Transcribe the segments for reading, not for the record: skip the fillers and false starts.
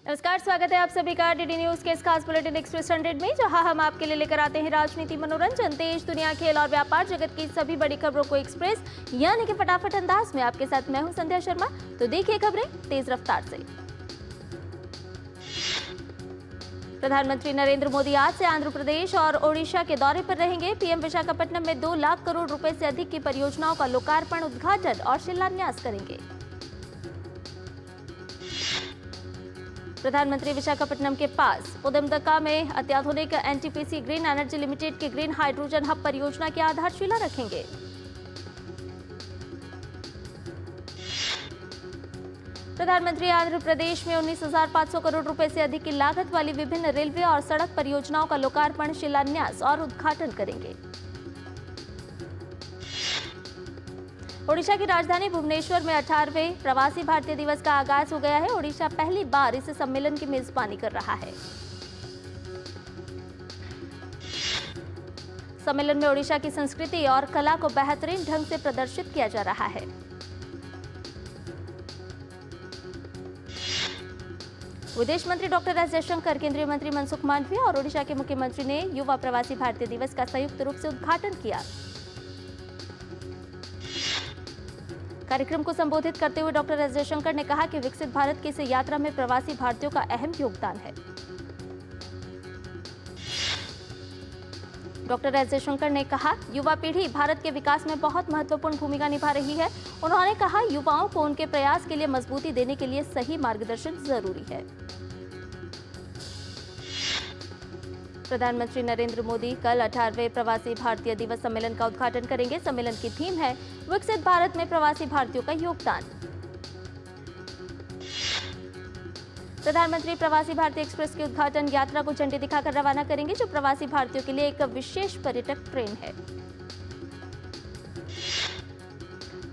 नमस्कार, स्वागत है आप सभी का डीडी न्यूज के इस खास बुलेटिन एक्सप्रेस 100 में, जहां हम आपके लिए लेकर आते हैं राजनीति, मनोरंजन, देश दुनिया, खेल और व्यापार जगत की सभी बड़ी खबरों को एक्सप्रेस यानी कि फटाफट अंदाज में। आपके साथ मैं हूं संध्या शर्मा। तो देखिए खबरें तेज रफ्तार से। प्रधानमंत्री नरेंद्र मोदी आज से आंध्र प्रदेश और ओडिशा के दौरे पर रहेंगे। पीएम विशाखापट्टनम में 2 लाख करोड़ रुपए से अधिक की परियोजनाओं का लोकार्पण, उद्घाटन और शिलान्यास करेंगे। प्रधानमंत्री विशाखापट्टनम के पास पुदमदक्का में अत्याधुनिक एनटीपीसी ग्रीन एनर्जी लिमिटेड की ग्रीन हाइड्रोजन हब परियोजना की आधारशिला रखेंगे। प्रधानमंत्री आंध्र प्रदेश में 19,500 करोड़ रुपए से अधिक की लागत वाली विभिन्न रेलवे और सड़क परियोजनाओं का लोकार्पण, शिलान्यास और उद्घाटन करेंगे। ओडिशा की राजधानी भुवनेश्वर में 18वें प्रवासी भारतीय दिवस का आगाज हो गया है। ओडिशा पहली बार इस सम्मेलन की मेजबानी कर रहा है। सम्मेलन में ओडिशा की संस्कृति और कला को बेहतरीन ढंग से प्रदर्शित किया जा रहा है। विदेश मंत्री डॉक्टर एस जयशंकर, केंद्रीय मंत्री मनसुख मांडविया और ओडिशा के मुख्यमंत्री ने युवा प्रवासी भारतीय दिवस का संयुक्त रूप से उद्घाटन किया। कार्यक्रम को संबोधित करते हुए डॉक्टर एस जयशंकर ने कहा कि विकसित भारत की इस यात्रा में प्रवासी भारतीयों का अहम योगदान है। डॉक्टर एस जयशंकर ने कहा, युवा पीढ़ी भारत के विकास में बहुत महत्वपूर्ण भूमिका निभा रही है। उन्होंने कहा, युवाओं को उनके प्रयास के लिए मजबूती देने के लिए सही मार्गदर्शन जरूरी है। प्रधानमंत्री नरेंद्र मोदी कल 18वें प्रवासी भारतीय दिवस सम्मेलन का उद्घाटन करेंगे। सम्मेलन की थीम है विकसित भारत में प्रवासी भारतीयों का योगदान। प्रधानमंत्री प्रवासी भारतीय एक्सप्रेस की उद्घाटन यात्रा को झंडी दिखाकर रवाना करेंगे, जो प्रवासी भारतीयों के लिए एक विशेष पर्यटक ट्रेन है।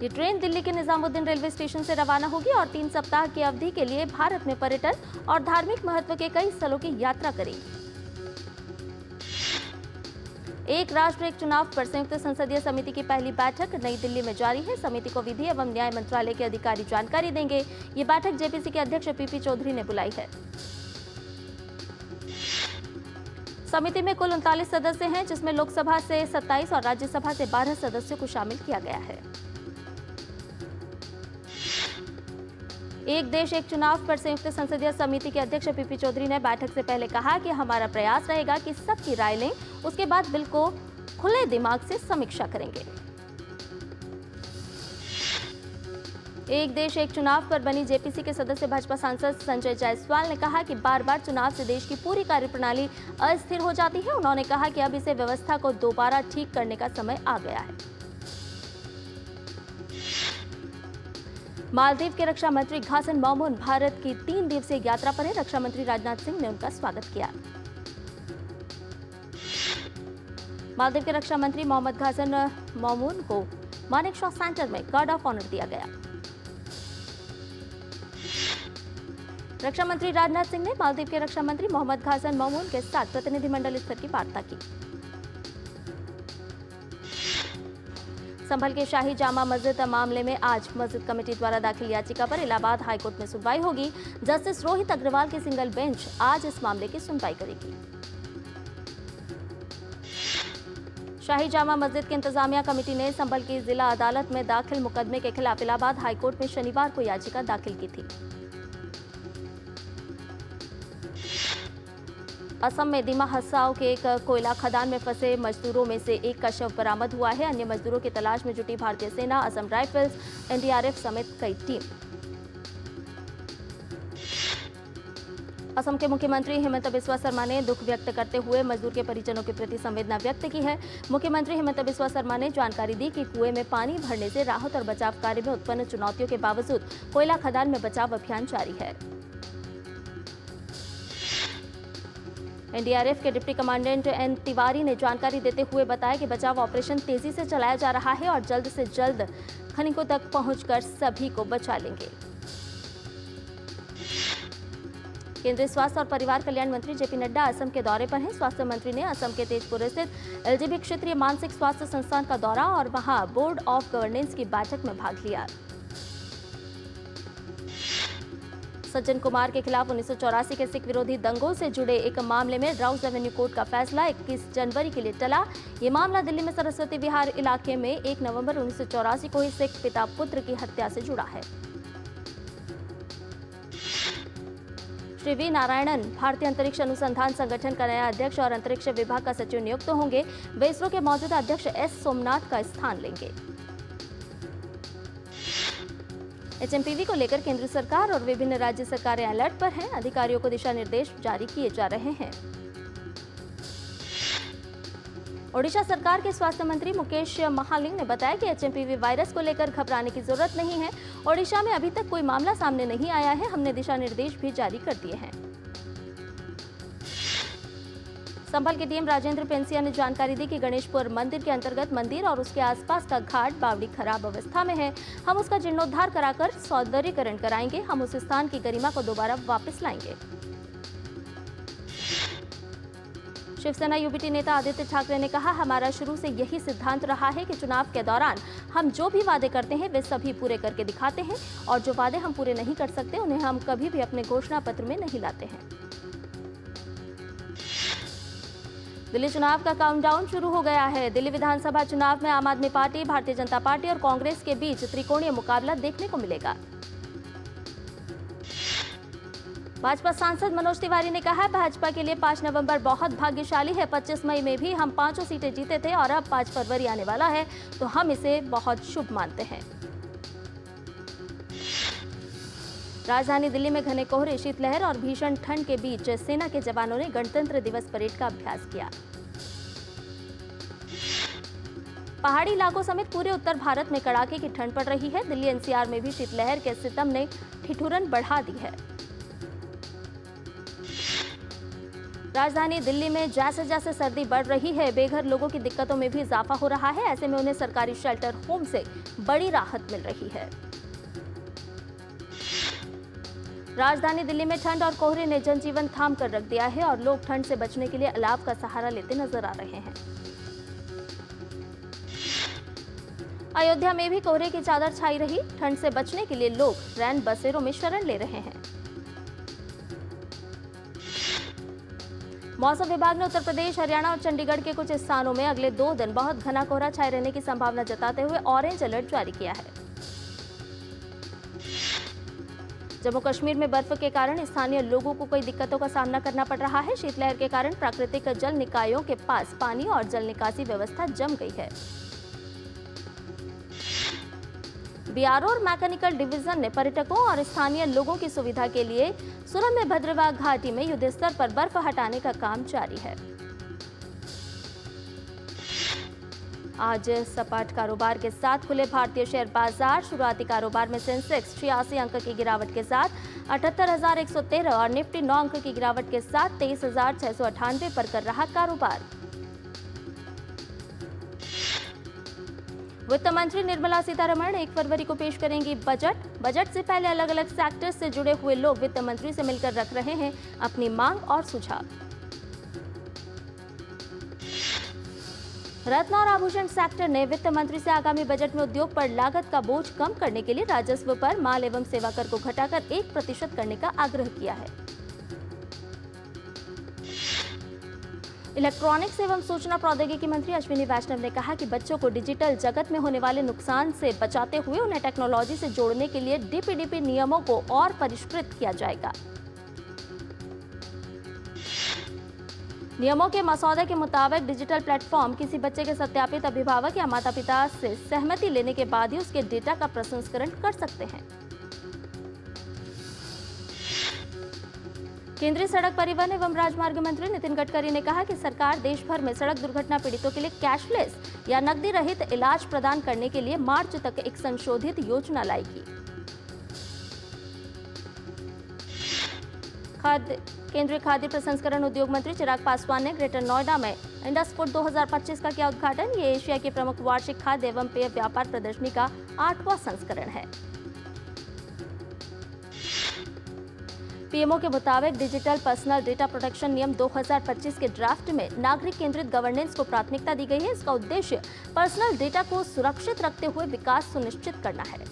ये ट्रेन दिल्ली के निजामुद्दीन रेलवे स्टेशन से रवाना होगी और 3 सप्ताह की अवधि के लिए भारत में पर्यटन और धार्मिक महत्व के कई स्थलों की यात्रा करेगी। एक राष्ट्र एक चुनाव पर संयुक्त संसदीय समिति की पहली बैठक नई दिल्ली में जारी है। समिति को विधि एवं न्याय मंत्रालय के अधिकारी जानकारी देंगे। ये बैठक जेपीसी के अध्यक्ष पीपी चौधरी ने बुलाई है। समिति में कुल 39 सदस्य हैं, जिसमें लोकसभा से 27 और राज्यसभा से 12 सदस्यों को शामिल किया गया है। एक देश एक चुनाव पर संयुक्त संसदीय समिति के अध्यक्ष पीपी चौधरी ने बैठक से पहले कहा कि हमारा प्रयास रहेगा कि सबकी राय लें, उसके बाद बिल को खुले दिमाग से समीक्षा करेंगे। एक देश एक चुनाव पर बनी जेपीसी के सदस्य भाजपा सांसद संजय जायसवाल ने कहा कि बार बार चुनाव से देश की पूरी कार्यप्रणाली अस्थिर हो जाती है। उन्होंने कहा कि अब इसे व्यवस्था को दोबारा ठीक करने का समय आ गया है। मालदीव के रक्षा मंत्री घासन मौमून भारत की 3 दिवसीय यात्रा पर है। रक्षा मंत्री राजनाथ सिंह ने उनका स्वागत किया। मालदीव के रक्षा मंत्री मोहम्मद घासन मौमून को मानेकशॉ सेंटर में गार्ड ऑफ ऑनर दिया गया। रक्षा मंत्री राजनाथ सिंह ने मालदीव के रक्षा मंत्री मोहम्मद घासन मौमून के साथ प्रतिनिधिमंडल स्तर की वार्ता की। संभल के शाही जामा मस्जिद मामले में आज मस्जिद कमेटी द्वारा दाखिल याचिका पर इलाहाबाद हाईकोर्ट में सुनवाई होगी। जस्टिस रोहित अग्रवाल की सिंगल बेंच आज इस मामले की सुनवाई करेगी। शाही जामा मस्जिद की इंतजामिया कमेटी ने संभल की जिला अदालत में दाखिल मुकदमे के खिलाफ इलाहाबाद हाईकोर्ट में शनिवार को याचिका दाखिल की थी। असम में दिमा हसाओ के एक कोयला खदान में फंसे मजदूरों में से एक का शव बरामद हुआ है। अन्य मजदूरों की तलाश में जुटी भारतीय सेना, असम राइफल्स, एनडीआरएफ समेत कई टीम। असम के मुख्यमंत्री हिमंता बिस्वा शर्मा ने दुख व्यक्त करते हुए मजदूर के परिजनों के प्रति संवेदना व्यक्त की है। मुख्यमंत्री हिमंता बिस्वा शर्मा ने जानकारी दी कि कुएं में पानी भरने से राहत और बचाव कार्य में उत्पन्न चुनौतियों के बावजूद कोयला खदान में बचाव अभियान जारी है। एनडीआरएफ के डिप्टी कमांडेंट एन तिवारी ने जानकारी देते हुए बताया कि बचाव ऑपरेशन तेजी से चलाया जा रहा है और जल्द से जल्द खनिकों तक पहुंचकर सभी को बचा लेंगे। केंद्रीय स्वास्थ्य और परिवार कल्याण मंत्री जेपी नड्डा असम के दौरे पर हैं। स्वास्थ्य मंत्री ने असम के तेजपुर स्थित एलजीबी क्षेत्रीय मानसिक स्वास्थ्य संस्थान का दौरा और वहां बोर्ड ऑफ गवर्नेंस की बैठक में भाग लिया। सज्जन कुमार के खिलाफ 1984 के सिख विरोधी दंगों से जुड़े एक मामले में राउस एवेन्यू कोर्ट का फैसला 21 जनवरी के लिए टला। ये मामला दिल्ली में सरस्वती विहार इलाके में 1 नवंबर 1984 को ही सिख पिता पुत्र की हत्या से जुड़ा है। श्री वी नारायणन भारतीय अंतरिक्ष अनुसंधान संगठन का नया अध्यक्ष और अंतरिक्ष विभाग का सचिव नियुक्त होंगे। वे इसरो के मौजूदा अध्यक्ष एस सोमनाथ का स्थान लेंगे। एचएमपीवी को लेकर केंद्र सरकार और विभिन्न राज्य सरकारें अलर्ट पर हैं। अधिकारियों को दिशा निर्देश जारी किए जा रहे हैं। ओडिशा सरकार के स्वास्थ्य मंत्री मुकेश महालिंग ने बताया कि एचएमपीवी वायरस को लेकर घबराने की जरूरत नहीं है। ओडिशा में अभी तक कोई मामला सामने नहीं आया है। हमने दिशा निर्देश भी जारी कर दिए हैं। संभल के डीएम राजेंद्र पेंसिया ने जानकारी दी कि गणेशपुर मंदिर के अंतर्गत मंदिर और उसके आसपास का घाट बावड़ी खराब अवस्था में है। हम उसका जीर्णोद्धार कराकर सौंदर्यीकरण कराएंगे। हम उस स्थान की गरिमा को दोबारा वापस लाएंगे। शिवसेना यूबीटी नेता आदित्य ठाकरे ने कहा, हमारा शुरू से यही सिद्धांत रहा है कि चुनाव के दौरान हम जो भी वादे करते हैं वे सभी पूरे करके दिखाते हैं और जो वादे हम पूरे नहीं कर सकते उन्हें हम कभी भी अपने घोषणा पत्र में नहीं लाते हैं। दिल्ली चुनाव का काउंटडाउन शुरू हो गया है। दिल्ली विधानसभा चुनाव में आम आदमी पार्टी, भारतीय जनता पार्टी और कांग्रेस के बीच त्रिकोणीय मुकाबला देखने को मिलेगा। भाजपा सांसद मनोज तिवारी ने कहा, भाजपा के लिए 5 नवंबर बहुत भाग्यशाली है। 25 मई में भी हम 5 सीटें जीते थे और अब 5 फरवरी आने वाला है तो हम इसे बहुत शुभ मानते हैं। राजधानी दिल्ली में घने कोहरे, शीतलहर और भीषण ठंड के बीच सेना के जवानों ने गणतंत्र दिवस परेड का अभ्यास किया। पहाड़ी इलाकों समेत पूरे उत्तर भारत में कड़ाके की ठंड पड़ रही है। दिल्ली एनसीआर में भी शीतलहर के सितम ने ठिठुरन बढ़ा दी है। राजधानी दिल्ली में जैसे जैसे सर्दी बढ़ रही है, बेघर लोगों की दिक्कतों में भी इजाफा हो रहा है। ऐसे में उन्हें सरकारी शेल्टर होम से बड़ी राहत मिल रही है। राजधानी दिल्ली में ठंड और कोहरे ने जनजीवन थाम कर रख दिया है और लोग ठंड से बचने के लिए अलाव का सहारा लेते नजर आ रहे हैं। अयोध्या में भी कोहरे की चादर छाई रही। ठंड से बचने के लिए लोग रैन बसेरों में शरण ले रहे हैं। मौसम विभाग ने उत्तर प्रदेश, हरियाणा और चंडीगढ़ के कुछ स्थानों में अगले 2 दिन बहुत घना कोहरा छाए रहने की संभावना जताते हुए ऑरेंज अलर्ट जारी किया है। जम्मू कश्मीर में बर्फ के कारण स्थानीय लोगों को कई दिक्कतों का सामना करना पड़ रहा है। शीतलहर के कारण प्राकृतिक जल निकायों के पास पानी और जल निकासी व्यवस्था जम गई है। बीआरओ और मैकेनिकल डिवीजन ने पर्यटकों और स्थानीय लोगों की सुविधा के लिए सुरम्य भद्रवाह घाटी में युद्ध स्तर पर बर्फ हटाने का काम जारी है। आज सपाट कारोबार के साथ खुले भारतीय शेयर बाजार। शुरुआती कारोबार में सेंसेक्स 86 अंक की गिरावट के साथ 78,113 और निफ्टी 9 अंक की गिरावट के साथ 23,698 पर कर रहा कारोबार। वित्त मंत्री निर्मला सीतारमण 1 फरवरी को पेश करेंगी बजट से पहले अलग अलग सेक्टर से जुड़े हुए लोग वित्त मंत्री से मिलकर रख रहे हैं अपनी मांग और सुझाव। रत्न और आभूषण सेक्टर ने वित्त मंत्री से आगामी बजट में उद्योग पर लागत का बोझ कम करने के लिए राजस्व पर माल एवं सेवा कर को घटाकर 1% करने का आग्रह किया है। इलेक्ट्रॉनिक्स एवं सूचना प्रौद्योगिकी मंत्री अश्विनी वैष्णव ने कहा कि बच्चों को डिजिटल जगत में होने वाले नुकसान से बचाते हुए उन्हें टेक्नोलॉजी से जोड़ने के लिए डीपीडीपी नियमों को और परिष्कृत किया जाएगा। नियमों के मसौदे के मुताबिक डिजिटल प्लेटफॉर्म किसी बच्चे के सत्यापित अभिभावक या माता पिता से सहमति लेने के बाद ही उसके डेटा का प्रसंस्करण कर सकते हैं। केंद्रीय सड़क परिवहन एवं राजमार्ग मंत्री नितिन गडकरी ने कहा कि सरकार देश भर में सड़क दुर्घटना पीड़ितों के लिए कैशलेस या नकदी रहित इलाज प्रदान करने के लिए मार्च तक एक संशोधित योजना लाएगी। केंद्रीय खाद्य प्रसंस्करण उद्योग मंत्री चिराग पासवान ने ग्रेटर नोएडा में इंडस फूड 2025 का किया उद्घाटन। ये एशिया की प्रमुख वार्षिक खाद्य एवं पेय व्यापार प्रदर्शनी का 8वां संस्करण है। पीएमओ के मुताबिक डिजिटल पर्सनल डेटा प्रोटेक्शन नियम 2025 के ड्राफ्ट में नागरिक केंद्रित गवर्नेंस को प्राथमिकता दी गई है। इसका उद्देश्य पर्सनल डेटा को सुरक्षित रखते हुए विकास सुनिश्चित करना है।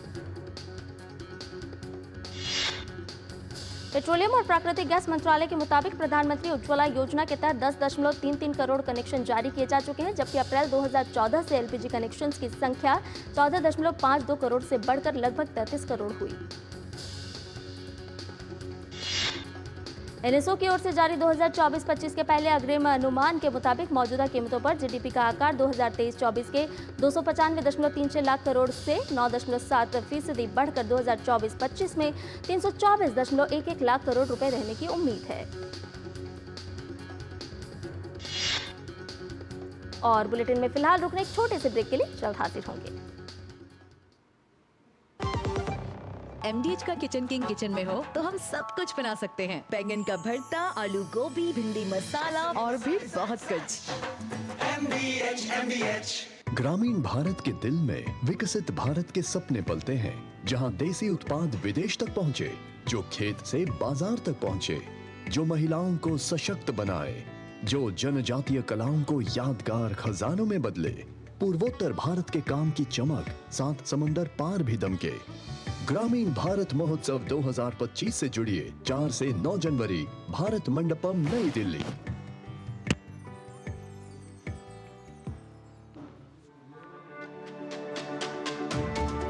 पेट्रोलियम और प्राकृतिक गैस मंत्रालय के मुताबिक प्रधानमंत्री उज्ज्वला योजना के तहत 10.33 करोड़ कनेक्शन जारी किए जा चुके हैं, जबकि अप्रैल 2014 से एलपीजी कनेक्शंस की संख्या 14.52 करोड़ से बढ़कर लगभग 33 करोड़ हुई। एनएसओ की ओर से जारी 2024-25 के पहले अग्रिम अनुमान के मुताबिक मौजूदा कीमतों पर जीडीपी का आकार 2023-24 के 295.36 लाख करोड़ से 9.7% बढ़कर 2024-25 में 324.11 लाख करोड़ रुपए रहने की उम्मीद है। और बुलेटिन में फिलहाल रुकने एक छोटे से ब्रेक के लिए जल्द हाजिर होंगे। MDH का किचन किंग किचन में हो तो हम सब कुछ बना सकते हैं। बैंगन का भरता, आलू गोभी, भिंडी मसाला और भी बहुत कुछ। MDH। ग्रामीण भारत के दिल में विकसित भारत के सपने पलते हैं, जहां देसी उत्पाद विदेश तक पहुंचे, जो खेत से बाजार तक पहुंचे, जो महिलाओं को सशक्त बनाए, जो जनजातीय कलाओं को यादगार खजानों में बदले। पूर्वोत्तर भारत के काम की चमक 7 समंदर पार भी दमके। ग्रामीण भारत महोत्सव 2025 से जुड़िए 4 से 9 जनवरी, भारत मंडपम, नई दिल्ली।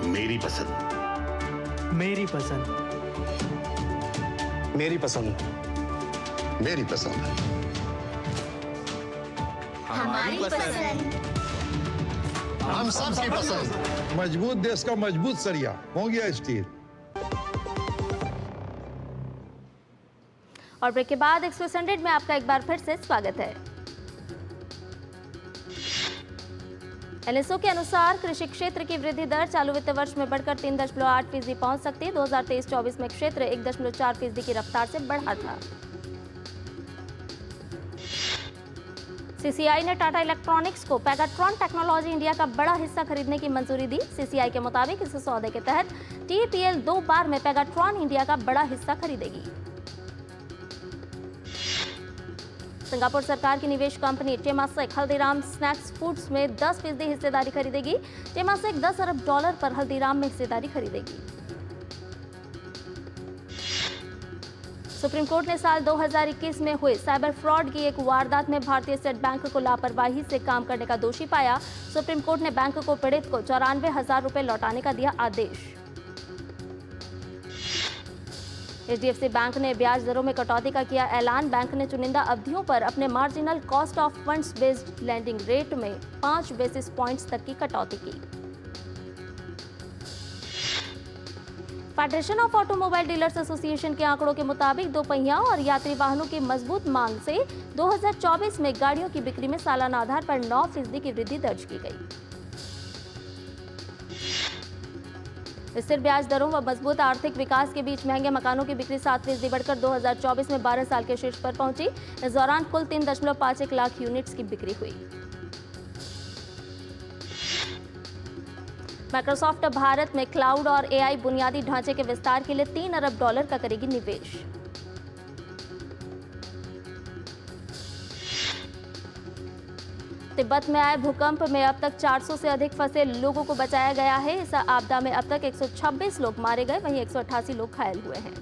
मेरी पसंद, मेरी पसंद, मेरी पसंद, मेरी पसंद, हमारी पसंद, हम सबकी पसंद। मजबूत देश का मजबूत सरिया हो गया स्टील। और ब्रेक के बाद एक्सप्रेस 100 में आपका एक बार फिर से स्वागत है। एनएसओ के अनुसार कृषि क्षेत्र की वृद्धि दर चालू वित्त वर्ष में बढ़कर 3.8% पहुंच सकती है। 2023-24 में क्षेत्र 1.4% की रफ्तार से बढ़ा था। सीसीआई ने टाटा इलेक्ट्रॉनिक्स को पेगाट्रॉन टेक्नोलॉजी इंडिया का बड़ा हिस्सा खरीदने की मंजूरी दी। सीसीआई के मुताबिक इस सौदे के तहत टीपीएल 2 बार में पेगाट्रॉन इंडिया का बड़ा हिस्सा खरीदेगी। सिंगापुर सरकार की निवेश company Temasek Haldiram snacks foods में 10% हिस्सेदारी खरीदेगी। टेमासेक $10 अरब पर हल्दीराम में हिस्सेदारी खरीदेगी। सुप्रीम कोर्ट ने साल 2021 में हुए साइबर फ्रॉड की एक वारदात में भारतीय स्टेट बैंक को लापरवाही से काम करने का दोषी पाया। सुप्रीम कोर्ट ने बैंक को पीड़ित को 94,000 रुपए लौटाने का दिया आदेश। एचडीएफसी बैंक ने ब्याज दरों में कटौती का किया ऐलान। बैंक ने चुनिंदा अवधियों पर अपने marginal cost of funds based landing rate में 5 बेसिस पॉइंट्स तक की कटौती की। Federation of automobile dealers association के आंकड़ों के मुताबिक दोपहिया और यात्री वाहनों की मजबूत मांग से 2024 में गाड़ियों की बिक्री में सालाना आधार पर 9% की वृद्धि दर्ज की गई। स्थिर ब्याज दरों व मजबूत आर्थिक विकास के बीच महंगे मकानों की बिक्री 7% बढ़कर 2024 में 12 साल के शीर्ष पर पहुंची। इस दौरान कुल 3.51 लाख यूनिट्स की बिक्री हुई। माइक्रोसॉफ्ट भारत में क्लाउड और एआई बुनियादी ढांचे के विस्तार के लिए $3 अरब का करेगी निवेश। तिब्बत में आए भूकंप में अब तक 400 से अधिक फंसे लोगों को बचाया गया है। इस आपदा में अब तक 126 लोग मारे गए, वहीं 188 लोग घायल हुए हैं।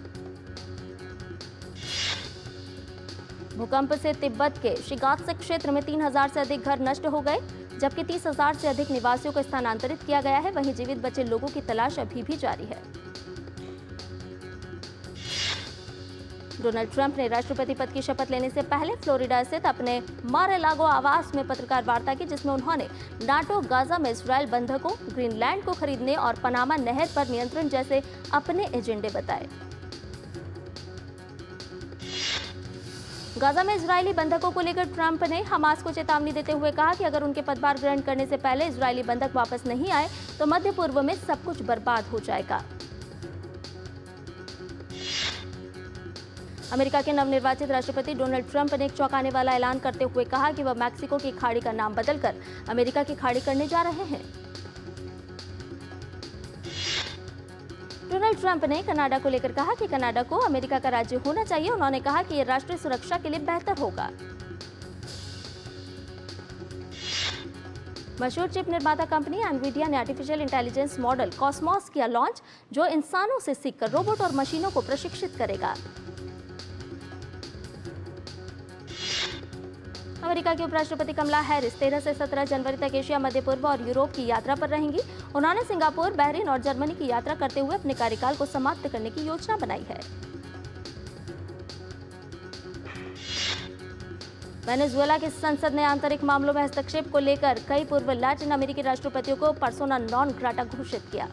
भूकंप से तिब्बत के शिगात्से क्षेत्र में 3000 से अधिक घर नष्ट हो गए, जबकि 30,000 से अधिक निवासियों को स्थानांतरित किया गया है। वहीं जीवित बचे लोगों की तलाश अभी भी जारी है। डोनाल्ड ट्रंप ने राष्ट्रपति पद की शपथ लेने से पहले फ्लोरिडा स्थित अपने मार-ए-लागो आवास में पत्रकार वार्ता की, जिसमें उन्होंने नाटो गाजा में इजरायल बंधकों, ग्रीनलैंड को खरीदने और पनामा नहर पर नियंत्रण जैसे अपने एजेंडे बताए। गाजा में इजरायली बंधकों को लेकर ट्रंप ने हमास को चेतावनी देते हुए कहा कि अगर उनके पदभार ग्रहण करने से पहले इजरायली बंधक वापस नहीं आए तो मध्य पूर्व में सब कुछ बर्बाद हो जाएगा। अमेरिका के नवनिर्वाचित राष्ट्रपति डोनाल्ड ट्रंप ने एक चौंकाने वाला ऐलान करते हुए कहा कि वह मैक्सिको की खाड़ी का नाम बदलकर अमेरिका की खाड़ी करने जा रहे हैं। डोनाल्ड ट्रंप ने कनाडा को लेकर कहा कि कनाडा को अमेरिका का राज्य होना चाहिए। उन्होंने कहा कि यह राष्ट्रीय सुरक्षा के लिए बेहतर होगा। मशहूर चिप निर्माता कंपनी एनवीडिया ने आर्टिफिशियल इंटेलिजेंस मॉडल कॉस्मोस किया लॉन्च, जो इंसानों से सीखकर रोबोट और मशीनों को प्रशिक्षित करेगा। अमेरिका की उपराष्ट्रपति कमला हैरिस 13 से 17 जनवरी तक एशिया, मध्य पूर्व और यूरोप की यात्रा पर रहेंगी। उन्होंने सिंगापुर, बहरीन और जर्मनी की यात्रा करते हुए अपने कार्यकाल को समाप्त करने की योजना बनाई है। वेनेजुएला की संसद ने आंतरिक मामलों में हस्तक्षेप को लेकर कई पूर्व लैटिन अमेरिकी राष्ट्रपतियों को पर्सोना नॉन ग्राटा घोषित किया।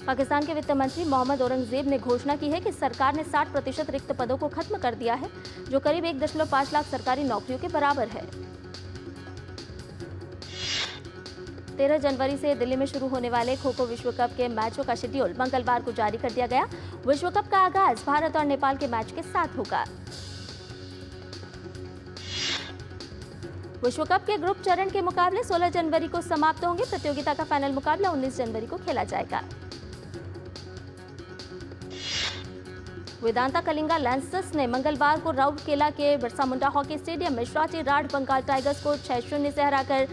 पाकिस्तान के वित्त मंत्री मोहम्मद औरंगजेब ने घोषणा की है कि सरकार ने 60% रिक्त पदों को खत्म कर दिया है, जो करीब 1.5 लाख सरकारी नौकरियों के बराबर है। 13 जनवरी से दिल्ली में शुरू होने वाले खो खो विश्व कप के मैचों का शेड्यूल मंगलवार को जारी कर दिया गया। विश्व कप का आगाज भारत और नेपाल के मैच के साथ होगा। विश्व कप के ग्रुप चरण के मुकाबले 16 जनवरी को समाप्त होंगे। प्रतियोगिता का फाइनल मुकाबला 19 जनवरी को खेला जाएगा। वेदांता कलिंगा लैंसर्स ने मंगलवार को राउरकेला के बिरसा मुंडा हॉकी स्टेडियम में श्राटी राड बंगाल टाइगर्स को 6-0 से हराकर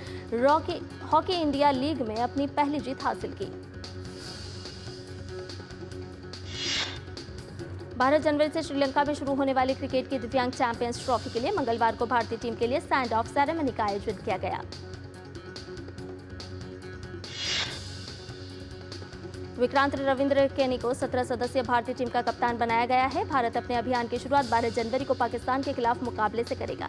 हॉकी इंडिया लीग में अपनी पहली जीत हासिल की। 12 जनवरी से श्रीलंका में शुरू होने वाली क्रिकेट की दिव्यांग चैंपियंस ट्रॉफी के लिए मंगलवार को भारतीय टीम के लिए स्टैंड ऑफ सेरेमनी का आयोजन किया गया। विक्रांत रविंद्र केनी को 17 सदस्यीय भारतीय टीम का कप्तान बनाया गया है। भारत अपने अभियान की शुरुआत 12 जनवरी को पाकिस्तान के खिलाफ मुकाबले से करेगा।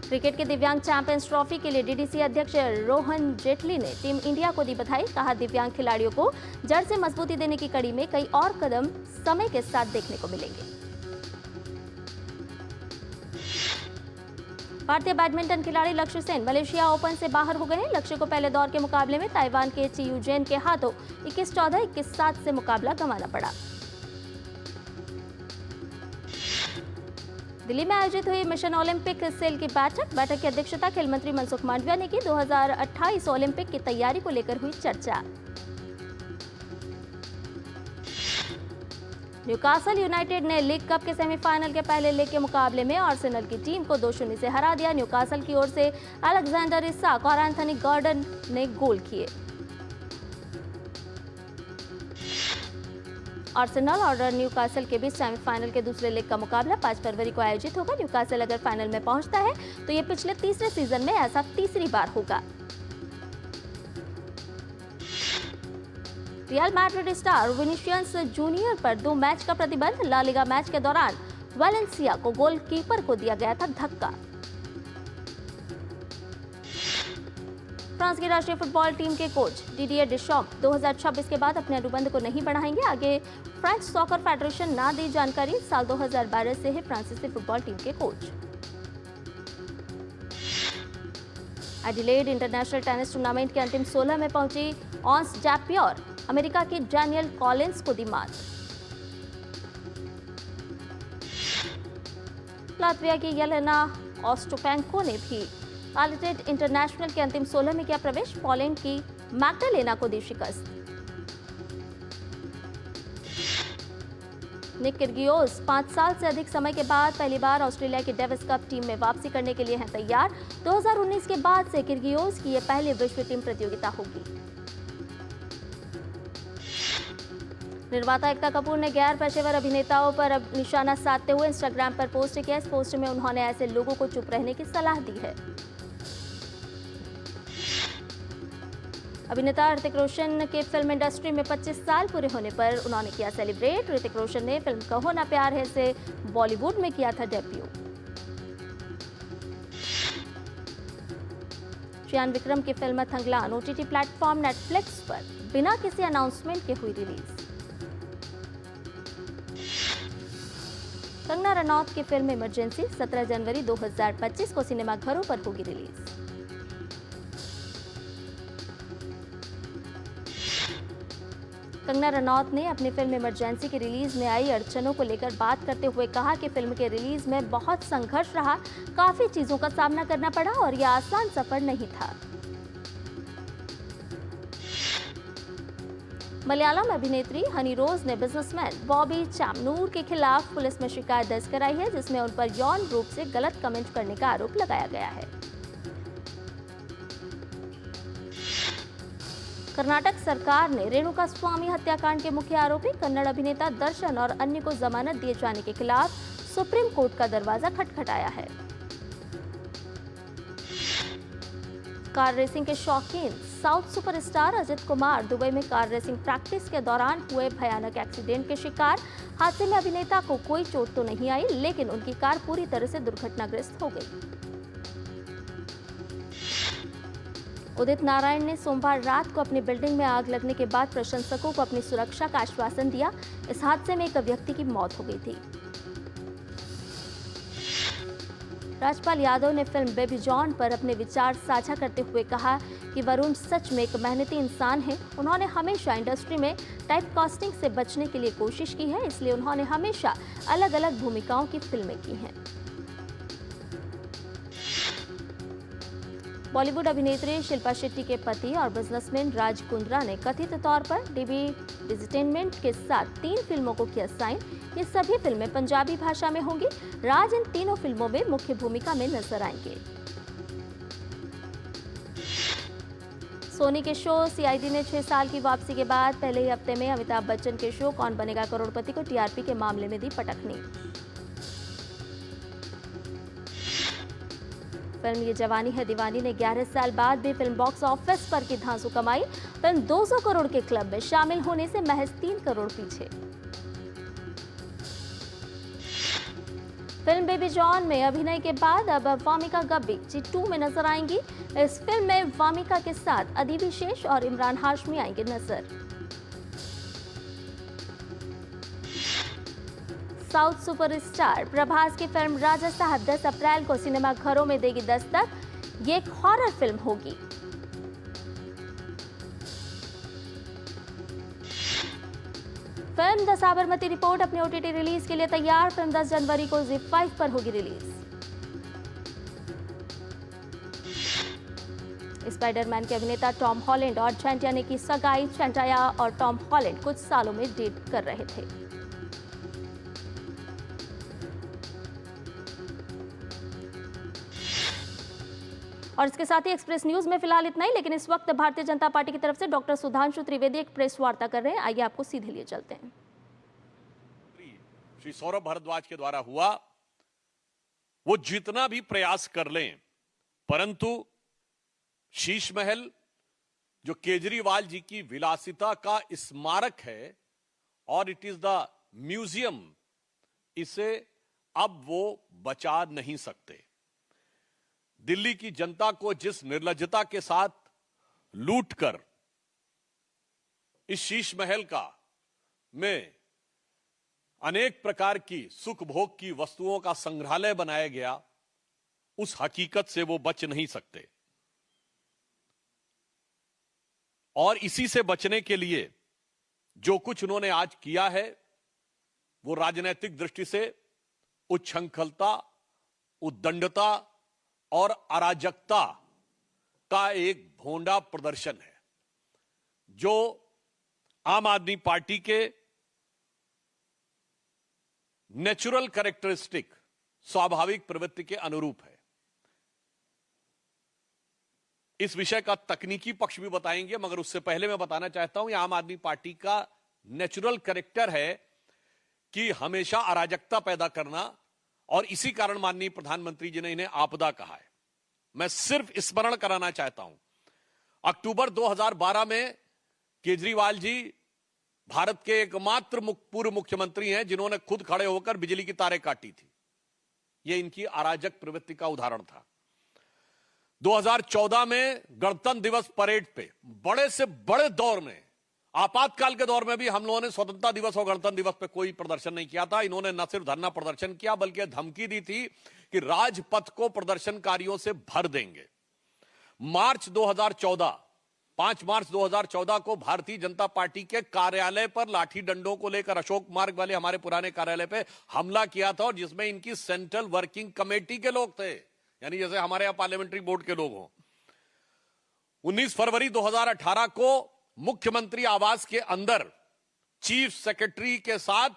क्रिकेट के दिव्यांग चैंपियंस ट्रॉफी के लिए डीडीसी अध्यक्ष रोहन जेटली ने टीम इंडिया को दी बधाई। कहा, दिव्यांग खिलाड़ियों को जड़ से मजबूती देने की कड़ी में कई और कदम समय के साथ देखने को मिलेंगे। भारतीय बैडमिंटन खिलाड़ी लक्ष्य सेन मलेशिया ओपन से बाहर हो गए हैं। लक्ष्य को पहले दौर के मुकाबले में ताइवान के चियू जेन के हाथों 21-14, 21-7 से मुकाबला गंवाना पड़ा। दिल्ली में आयोजित हुई मिशन ओलंपिक सेल की बैठक की अध्यक्षता खेल मंत्री मनसुख मांडविया ने की। 2028 ओलंपिक की तैयारी को लेकर हुई चर्चा। न्यूकासल यूनाइटेड ने लीग कप के सेमीफाइनल के पहले लेग के मुकाबले में आर्सेनल की टीम को 2-0 से हरा दिया। न्यूकासल की ओर से अलेक्जेंडर इसाक और एंथनी गॉर्डन ने गोल किए। आर्सेनल और न्यूकासल के बीच सेमीफाइनल के दूसरे लेग का मुकाबला 5 फरवरी को आयोजित होगा। न्यूकासल अगर फाइनल में पहुंचता है तो ये पिछले तीसरे सीजन में ऐसा तीसरी बार होगा। Real Madrid star Vinicius junior पर 2 मैच का प्रतिबंध। ला लीगा मैच के दौरान वालेंसिया को गोलकीपर को दिया गया था धक्का। फ्रांस की राष्ट्रीय फुटबॉल टीम के कोच डिडियर डेशॉम्प 2026 के बाद अपने अनुबंध को नहीं बढ़ाएंगे। आगे फ्रेंच सॉकर फेडरेशन ना दी जानकारी। साल 2012 से है फ्रांसीसी फुटबॉल टीम के coach. Adelaide international tennis tournament के अंतिम 16 में पहुंची ऑन्स जैपियर अमेरिका की डैनियल कॉलिंस को दी मात। लात्विया की येलेना ओस्टापेंको ने भी एडिलेड इंटरनेशनल के अंतिम 16 में किया प्रवेश। पोलैंड की मैग्डालेना को दी शिकस्त। निक किर्गियोस 5 साल से अधिक समय के बाद पहली बार ऑस्ट्रेलिया की डेविस कप टीम में वापसी करने के लिए हैं तैयार। 2019 के बाद से किर्गियोस की यह पहली विश्व टीम प्रतियोगिता होगी। निर्माता एकता कपूर ने गैर पेशेवर अभिनेताओं पर अब निशाना साधते हुए इंस्टाग्राम पर पोस्ट किया। इस पोस्ट में उन्होंने ऐसे लोगों को चुप रहने की सलाह दी है। अभिनेता ऋतिक रोशन के फिल्म इंडस्ट्री में 25 साल पूरे होने पर उन्होंने किया सेलिब्रेट। ऋतिक रोशन ने फिल्म कहो ना प्यार है से बॉलीवुड में किया था डेब्यू। श्यान विक्रम की film Thangalaan OTT platform Netflix पर बिना किसी अनाउंसमेंट के हुई रिलीज। कंगना रनौत की फिल्म इमरजेंसी 17 जनवरी 2025 को सिनेमाघरों पर होगी रिलीज। कंगना रनौत ने अपनी फिल्म इमरजेंसी की रिलीज में आई अड़चनों को लेकर बात करते हुए कहा कि फिल्म के रिलीज में बहुत संघर्ष रहा, काफी चीजों का सामना करना पड़ा और यह आसान सफर नहीं था। मलयालम अभिनेत्री हनी रोज ने बिजनेसमैन बॉबी चामनूर के खिलाफ पुलिस में शिकायत दर्ज कराई है, जिसमें उन पर यौन रूप से गलत कमेंट करने का आरोप लगाया गया है। कर्नाटक सरकार ने रेणुका स्वामी हत्याकांड के मुख्य आरोपी कन्नड़ अभिनेता दर्शन और अन्य को जमानत दिए जाने के खिलाफ सुप्रीम कोर्ट का दरवाजा खटखटाया है। कार रेसिंग के शौकीन south superstar Ajit Kumar Dubai में कार रेसिंग प्रैक्टिस के दौरान हुए भयानक एक्सीडेंट के शिकार। हादसे में अभिनेता को कोई चोट तो नहीं आई, लेकिन उनकी कार पूरी तरह से दुर्घटनाग्रस्त हो गई। उदित नारायण ने सोमवार रात को अपनी बिल्डिंग में आग लगने के बाद प्रशंसकों को अपनी सुरक्षा का आश्वासन दिया। इस हादसे में एक व्यक्ति की मौत हो गई थी। राजपाल यादव ने फिल्म बेबी जॉन पर अपने विचार साझा करते हुए कहा कि वरुण सच में एक मेहनती इंसान है। उन्होंने हमेशा इंडस्ट्री में टाइप कास्टिंग से बचने के लिए कोशिश की है, इसलिए उन्होंने हमेशा अलग अलग भूमिकाओं की फिल्में की हैं। बॉलीवुड अभिनेत्री शिल्पा शेट्टी के पति और बिजनेसमैन राज कुंद्रा ने कथित तौर पर डीबी डिजिटेनमेंट के साथ 3 फिल्मों को किया साइन। ये सभी फिल्में पंजाबी भाषा में होंगी। राज इन तीनों फिल्मों में मुख्य भूमिका में नजर आएंगे। सोनी के शो सीआईडी ने 6 साल की वापसी के बाद पहले ही हफ्ते में अमिताभ बच्चन के शो कौन बनेगा करोड़पति को टीआरपी के मामले में दी पटकनी। फिल्म ये जवानी है दीवानी ने 11 साल बाद भी फिल्म बॉक्स ऑफिस पर की धांसू कमाई। फिल्म 200 करोड़ के क्लब में शामिल होने से महज 3 करोड़ पीछे। फिल्म बेबी जॉन में अभिनय के बाद अब वामिका गब्बी G2 में नजर आएंगी। इस फिल्म में वामिका के साथ अदीबी शेष और इमरान हाशमी आएंगे नजर। साउथ सुपरस्टार प्रभास की फिल्म राजा साहब 10 अप्रैल को सिनेमाघरों में देगी दस्तक। ये एक हॉरर फिल्म होगी। फिल्म द साबरमती रिपोर्ट अपनी ओटीटी रिलीज के लिए तैयार। फिल्म 10 जनवरी को ZEE5 पर होगी रिलीज। स्पाइडरमैन के अभिनेता टॉम हॉलैंड और चैंटिया की सगाई। चैंटिया और टॉम हॉलैंड कुछ सालों में डेट कर रहे थे। और इसके साथ ही एक्सप्रेस न्यूज में फिलहाल इतना ही, लेकिन इस वक्त भारतीय जनता पार्टी की तरफ से डॉक्टर सुधांशु त्रिवेदी एक प्रेस वार्ता कर रहे हैं। आइए आपको सीधे लिए चलते हैं। श्री सौरभ भारद्वाज के द्वारा हुआ, वो जितना भी प्रयास कर लें, परंतु शीश महल जो केजरीवाल जी की विलासिता का स्मारक है और इट इज द म्यूजियम, इसे अब वो बचा नहीं सकते। दिल्ली की जनता को जिस निर्लज्जता के साथ लूटकर इस शीश महल का में अनेक प्रकार की सुख भोग की वस्तुओं का संग्रहालय बनाया गया, उस हकीकत से वो बच नहीं सकते। और इसी से बचने के लिए जो कुछ उन्होंने आज किया है, वो राजनीतिक दृष्टि से उच्छृंखलता, उद्दंडता और अराजकता का एक भोंडा प्रदर्शन है, जो आम आदमी पार्टी के नेचुरल कैरेक्टरिस्टिक, स्वाभाविक प्रवृत्ति के अनुरूप है। इस विषय का तकनीकी पक्ष भी बताएंगे, मगर उससे पहले मैं बताना चाहता हूं, यह आम आदमी पार्टी का नेचुरल कैरेक्टर है कि हमेशा अराजकता पैदा करना, और इसी कारण माननीय प्रधानमंत्री जी ने इन्हें आपदा कहा है। मैं सिर्फ स्मरण कराना चाहता हूं, अक्टूबर 2012 में केजरीवाल जी भारत के एकमात्र पूर्व मुख्यमंत्री हैं जिन्होंने खुद खड़े होकर बिजली की तारें काटी थी। यह इनकी अराजक प्रवृत्ति का उदाहरण था। 2014 में गणतंत्र दिवस परेड पे बड़े से बड़े दौर में, आपातकाल के दौर में भी हम लोगों ने स्वतंत्रता दिवस और गणतंत्र दिवस पे कोई प्रदर्शन नहीं किया था। इन्होंने न सिर्फ धरना प्रदर्शन किया, बल्कि धमकी दी थी कि राजपथ को प्रदर्शनकारियों से भर देंगे। 5 मार्च 2014 को भारतीय जनता पार्टी के कार्यालय पर लाठी डंडों को लेकर अशोक मार्ग वाले हमारे पुराने कार्यालय पे हमला किया था, और जिसमें इनकी सेंट्रल वर्किंग कमेटी के लोग थे, यानी जैसे हमारे यहां पार्लियामेंट्री बोर्ड के लोग हों। 19 फरवरी 2018 को मुख्यमंत्री आवास के अंदर चीफ सेक्रेटरी के साथ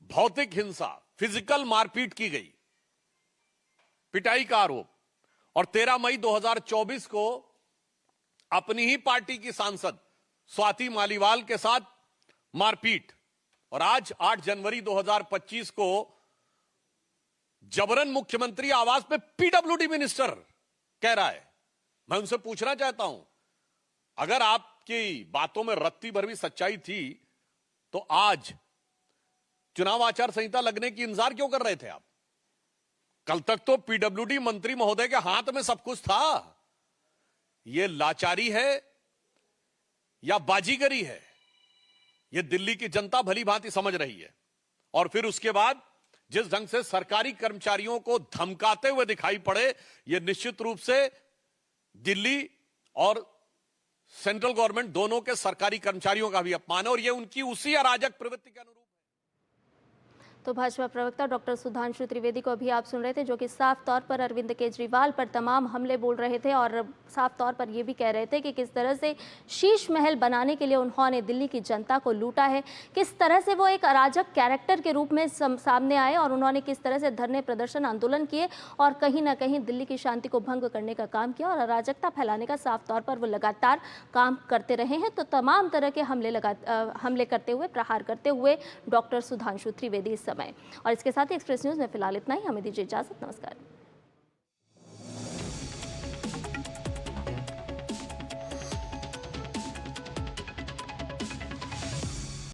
भौतिक हिंसा, फिजिकल मारपीट की गई, पिटाई का आरोप। और 13 मई 2024 को अपनी ही पार्टी की सांसद स्वाति मालीवाल के साथ मारपीट, और आज 8 जनवरी 2025 को जबरन मुख्यमंत्री आवास पे पीडब्ल्यूडी मिनिस्टर कह रहा है। मैं उनसे पूछना चाहता हूं, अगर आपकी बातों में रत्ती भर भी सच्चाई थी तो आज चुनाव आचार संहिता लगने की इंतजार क्यों कर रहे थे आप? कल तक तो पीडब्ल्यूडी मंत्री महोदय के हाथ में सब कुछ था। यह लाचारी है या बाजीगरी है, यह दिल्ली की जनता भली भांति समझ रही है। और फिर उसके बाद जिस ढंग से सरकारी कर्मचारियों को धमकाते हुए दिखाई पड़े, यह निश्चित रूप से दिल्ली और सेंट्रल गवर्नमेंट दोनों के सरकारी कर्मचारियों का भी अपमान है, और यह उनकी उसी अराजक प्रवृत्ति के अनुरूप। तो भाजपा प्रवक्ता डॉक्टर सुधांशु त्रिवेदी को अभी आप सुन रहे थे, जो कि साफ तौर पर अरविंद केजरीवाल पर तमाम हमले बोल रहे थे और साफ तौर पर ये भी कह रहे थे कि किस तरह से शीश महल बनाने के लिए उन्होंने दिल्ली की जनता को लूटा है, किस तरह से वो एक अराजक कैरेक्टर के रूप में सामने आए और उन्होंने किस तरह से धरने, प्रदर्शन, आंदोलन किए और कहीं ना कहीं दिल्ली की शांति को भंग करने का काम किया और अराजकता फैलाने का साफ तौर पर वो लगातार काम करते रहे हैं। तो तमाम तरह के हमले करते हुए, प्रहार करते हुए डॉक्टर सुधांशु त्रिवेदी इस समय। और इसके साथ ही एक्सप्रेस न्यूज़ में फिलहाल इतना ही। हमें दीजिए इजाजत। नमस्कार।